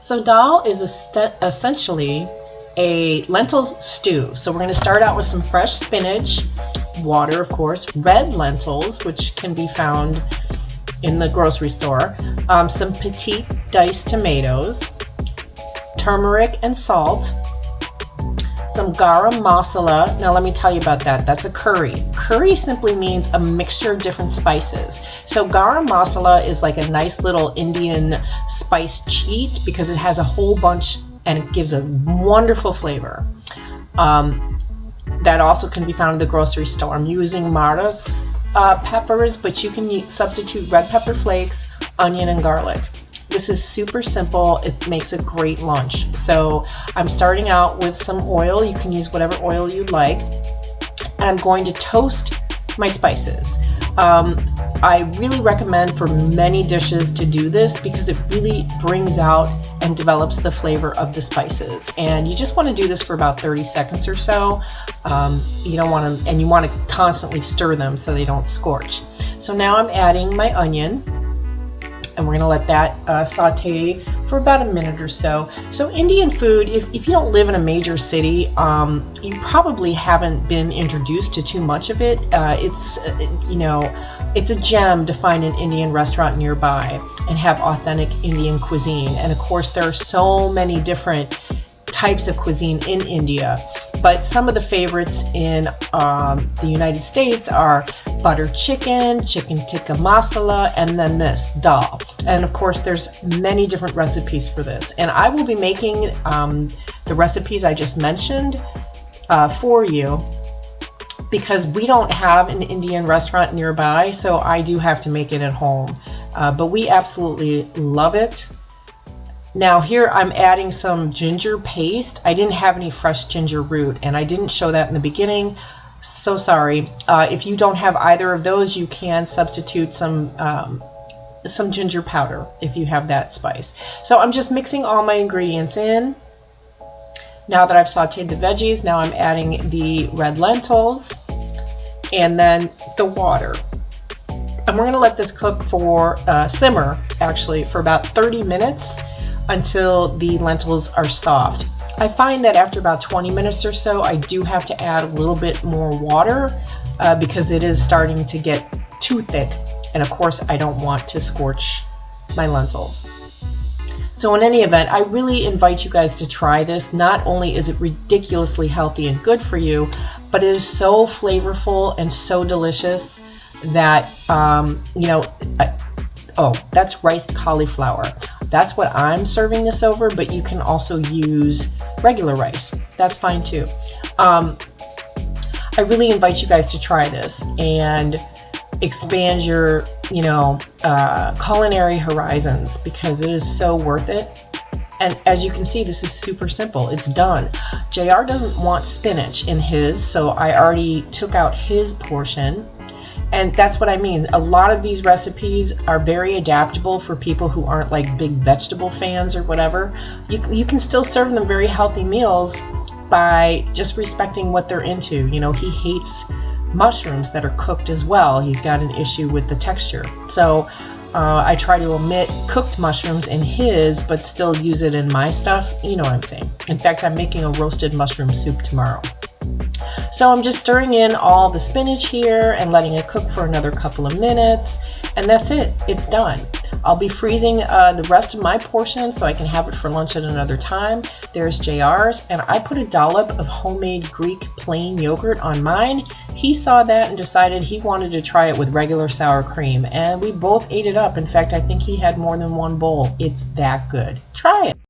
So dal is essentially a lentil stew. So we're going to start out with some fresh spinach, water of course, red lentils, which can be found in the grocery store, some petite diced tomatoes, turmeric and salt, some garam masala. Now let me tell you about that. That's a curry. Curry simply means a mixture of different spices. So garam masala is like a nice little Indian spice cheat because it has a whole bunch and it gives a wonderful flavor. That also can be found in the grocery store. I'm using Mara's peppers, but you can substitute red pepper flakes, onion, and garlic. This is super simple. It makes a great lunch. So I'm starting out with some oil. You can use whatever oil you like. And I'm going to toast my spices. I really recommend for many dishes to do this because it really brings out and develops the flavor of the spices. And you just want to do this for about 30 seconds or so. You don't want to, and you want to constantly stir them so they don't scorch. So now I'm adding my onion, and we're going to let that saute for about a minute or so. So Indian food, if you don't live in a major city, you probably haven't been introduced to too much of it. It's a gem to find an Indian restaurant nearby and have authentic Indian cuisine. And of course, there are so many different types of cuisine in India, but some of the favorites in the United States are butter chicken, chicken tikka masala, and then this dal. And of course there's many different recipes for this, and I will be making the recipes I just mentioned for you because we don't have an Indian restaurant nearby, so I do have to make it at home, but we absolutely love it. Now here I'm adding some ginger paste. I didn't have any fresh ginger root, and I didn't show that in the beginning. So sorry. If you don't have either of those, you can substitute some ginger powder if you have that spice. So I'm just mixing all my ingredients in. Now that I've sauteed the veggies, now I'm adding the red lentils and then the water. And we're going to let this cook for simmer actually for about 30 minutes. Until the lentils are soft. I find that after about 20 minutes or so, I do have to add a little bit more water because it is starting to get too thick. And of course, I don't want to scorch my lentils. So in any event, I really invite you guys to try this. Not only is it ridiculously healthy and good for you, but it is so flavorful and so delicious that, that's riced cauliflower. That's what I'm serving this over, but you can also use regular rice. That's fine too. I really invite you guys to try this and expand your, culinary horizons because it is so worth it. And as you can see, this is super simple. It's done. JR doesn't want spinach in his, so I already took out his portion. And that's what I mean. A lot of these recipes are very adaptable for people who aren't like big vegetable fans or whatever. You can still serve them very healthy meals by just respecting what they're into. He hates mushrooms that are cooked as well. He's got an issue with the texture. So I try to omit cooked mushrooms in his, but still use it in my stuff. You know what I'm saying. In fact, I'm making a roasted mushroom soup tomorrow. So I'm just stirring in all the spinach here and letting it cook for another couple of minutes, and that's it. It's done. I'll be freezing the rest of my portion so I can have it for lunch at another time. There's JR's, and I put a dollop of homemade Greek plain yogurt on mine. He saw that and decided he wanted to try it with regular sour cream, and we both ate it up. In fact, I think he had more than one bowl. It's that good. Try it.